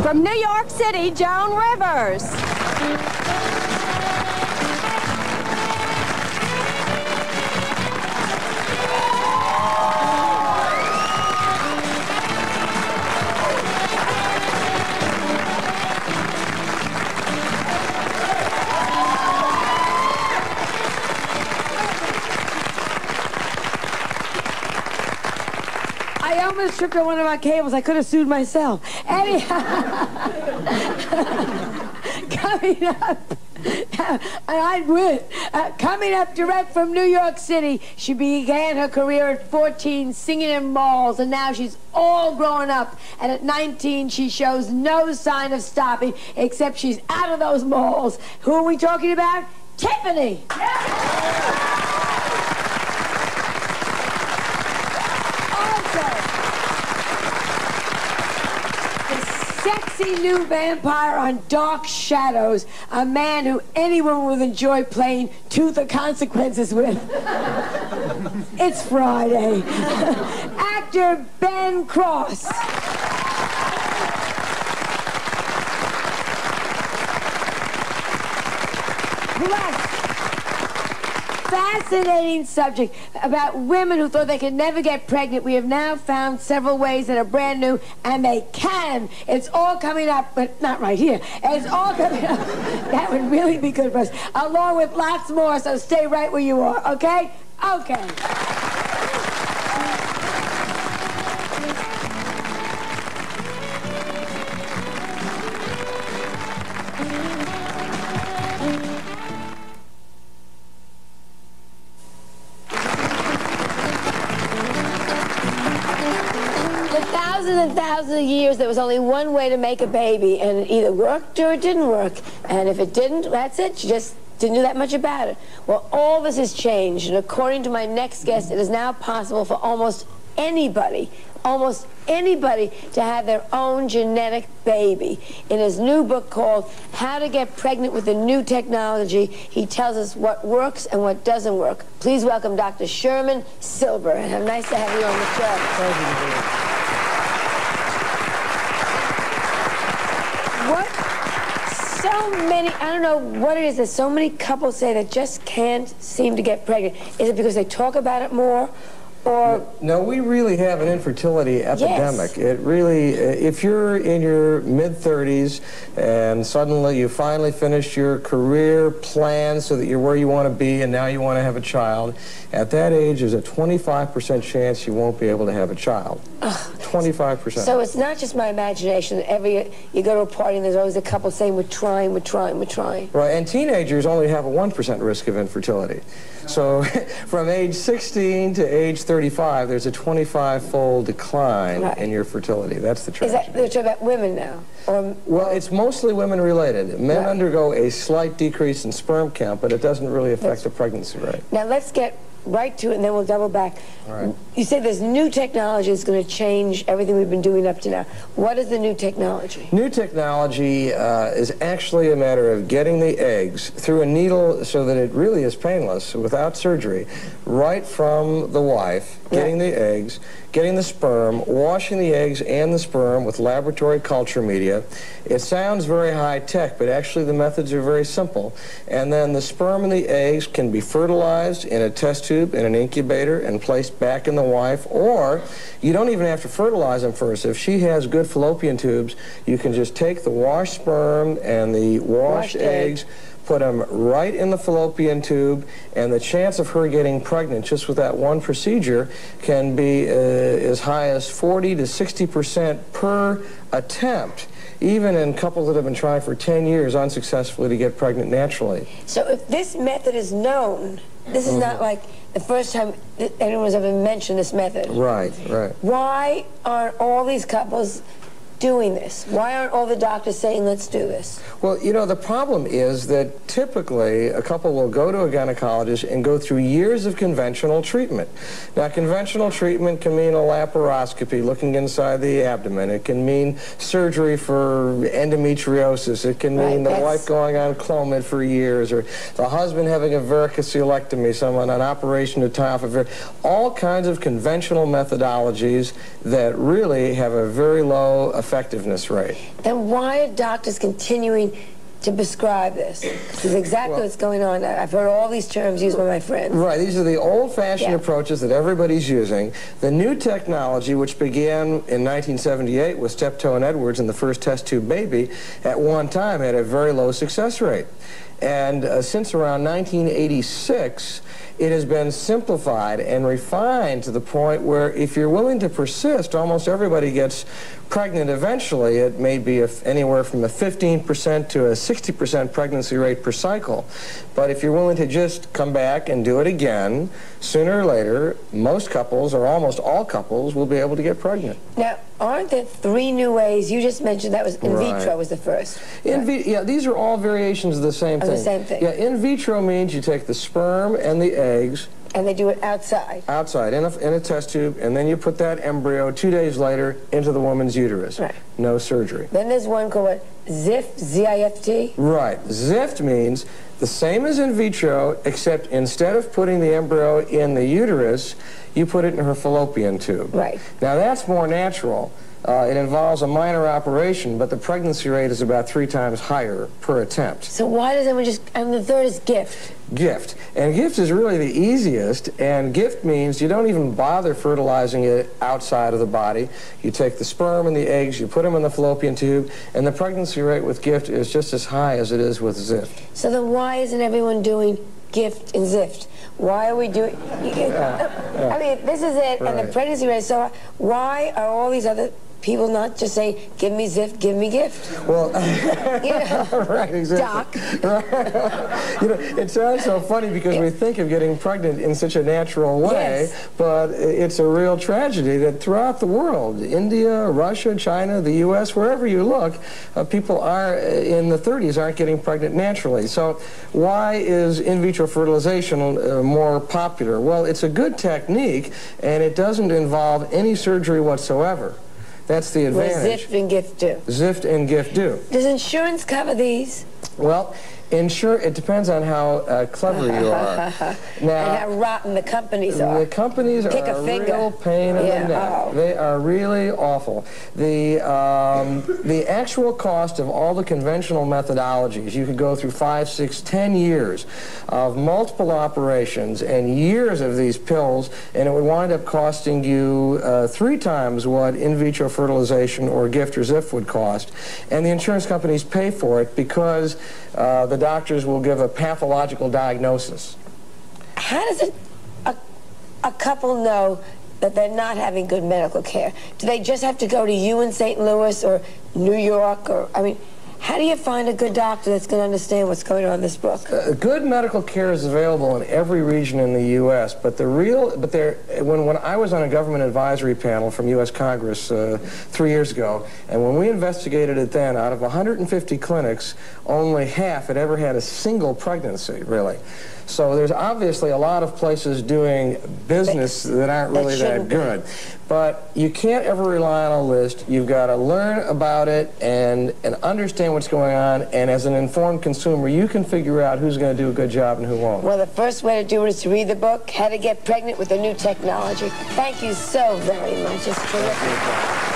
From New York City, Joan Rivers. I almost tripped on one of my cables. I could have sued myself. Anyhow, coming up, and I'd win. Coming up direct from New York City, she began her career at 14 singing in malls, and now she's all grown up. And at 19, she shows no sign of stopping, except she's out of those malls. Who are we talking about? Tiffany! Sexy new vampire on Dark Shadows, a man who anyone would enjoy playing Tooth of Consequences with. It's Friday. Actor Ben Cross. Plus, fascinating subject about women who thought they could never get pregnant. We have now found several ways that are brand new, and they can. It's all coming up, but not right here. It's all coming up. That would really be good for us. Along with lots more, so stay right where you are, okay? Okay. 1,000 and thousands of years, there was only one way to make a baby, and it either worked or it didn't work. And if it didn't, that's it. You just didn't do that much about it. Well, all this has changed, and according to my next guest, it is now possible for almost anybody to have their own genetic baby. In his new book called How to Get Pregnant with the New Technology, he tells us what works and what doesn't work. Please welcome Dr. Sherman Silber. And nice to have you on the show. Thank you. What? So many, I don't know what it is that so many couples say that just can't seem to get pregnant. Is it because they talk about it more? Or no, we really have an infertility epidemic. Yes. It really, if you're in your mid-30s and suddenly you finally finished your career plan so that you're where you want to be and now you want to have a child, at that age there's a 25% chance you won't be able to have a child. 25%. So it's not just my imagination. You go to a party and there's always a couple saying, we're trying. Right, and teenagers only have a 1% risk of infertility. So from age 16 to age 35, there's a 25-fold decline in your fertility. That's the tragedy. They're talking about women now? Well, it's mostly women-related. Men undergo a slight decrease in sperm count, but it doesn't really affect the pregnancy rate. Now let's get right to it, and then we'll double back. Right. You say there's new technology that's going to change everything we've been doing up to now. What is the new technology? New technology is actually a matter of getting the eggs through a needle so that it really is painless, without surgery, right from the wife, getting the eggs, getting the sperm, washing the eggs and the sperm with laboratory culture media. It sounds very high-tech, but actually the methods are very simple. And then the sperm and the eggs can be fertilized in a test tube in an incubator and placed back in the wife, or you don't even have to fertilize them first. If she has good fallopian tubes, you can just take the washed sperm and the washed eggs, put them right in the fallopian tube, and the chance of her getting pregnant just with that one procedure can be as high as 40 to 60% per attempt, even in couples that have been trying for 10 years unsuccessfully to get pregnant naturally. So if this method is known, this is not like the first time that anyone's ever mentioned this method. Right. Why aren't all these couples doing this? Why aren't all the doctors saying, let's do this? Well, you know, the problem is that typically a couple will go to a gynecologist and go through years of conventional treatment. Now, conventional treatment can mean a laparoscopy, looking inside the abdomen. It can mean surgery for endometriosis. It can mean the wife going on Clomid for years, or the husband having a varicocelectomy, an operation to tie off a all kinds of conventional methodologies that really have a very low effectiveness rate. Then why are doctors continuing to prescribe this? This is exactly what's going on. I've heard all these terms used by my friends. Right, these are the old-fashioned approaches that everybody's using. The new technology, which began in 1978 with Steptoe and Edwards and the first test tube baby, at one time had a very low success rate. And since around 1986, it has been simplified and refined to the point where if you're willing to persist, almost everybody gets pregnant eventually. It may be anywhere from a 15% to a 60% pregnancy rate per cycle. But if you're willing to just come back and do it again, sooner or later, most couples, or almost all couples, will be able to get pregnant. Now, aren't there 3 new ways? You just mentioned that was in vitro was the first. Yeah, these are all variations of the same thing. The same thing. Yeah, in vitro means you take the sperm and the eggs. And they do it outside. Outside, in a test tube, and then you put that embryo 2 days later into the woman's uterus. Right. No surgery. Then there's one called ZIFT, Z-I-F-T? Right. ZIFT means the same as in vitro, except instead of putting the embryo in the uterus, you put it in her fallopian tube. Right. Now that's more natural. It involves a minor operation, but the pregnancy rate is about 3 times higher per attempt. So why doesn't we just, and the third is GIFT. GIFT. And GIFT is really the easiest, and GIFT means you don't even bother fertilizing it outside of the body. You take the sperm and the eggs, you put them in the fallopian tube, and the pregnancy rate with GIFT is just as high as it is with ZIFT. So then why isn't everyone doing GIFT and ZIFT? Why are we doing... I mean, this is it, and the pregnancy rate is so high. Why are all these other people not just saying, give me ZIFT, give me GIFT? Well, you know, right, exactly. Doc. Right. You know, it sounds so funny because we think of getting pregnant in such a natural way, but it's a real tragedy that throughout the world, India, Russia, China, the U.S., wherever you look, people are in the 30s aren't getting pregnant naturally. So why is in vitro fertilization more popular? Well, it's a good technique, and it doesn't involve any surgery whatsoever. That's the advantage. What ZIFT and GIFT do? ZIFT and GIFT do. Does insurance cover these? Well, it depends on how clever you are. Now, and how rotten the companies are. The companies are a real pain in the neck. They are really awful. The actual cost of all the conventional methodologies, you could go through 5, 6, 10 years of multiple operations and years of these pills, and it would wind up costing you 3 times what in vitro fertilization or GIFT or ZIFT would cost. And the insurance companies pay for it because the doctors will give a pathological diagnosis. How does a couple know that they're not having good medical care? Do they just have to go to you in St. Louis or New York? Or, I mean, how do you find a good doctor that's going to understand what's going on in this book? Good medical care is available in every region in the U.S., but when I was on a government advisory panel from U.S. Congress 3 years ago, and when we investigated it then, out of 150 clinics, only half had ever had a single pregnancy, really. So there's obviously a lot of places doing business that aren't really that good. But you can't ever rely on a list. You've got to learn about it and understand what's going on. And as an informed consumer, you can figure out who's going to do a good job and who won't. Well, the first way to do it is to read the book, How to Get Pregnant with the New Technology. Thank you so very much. It's terrific.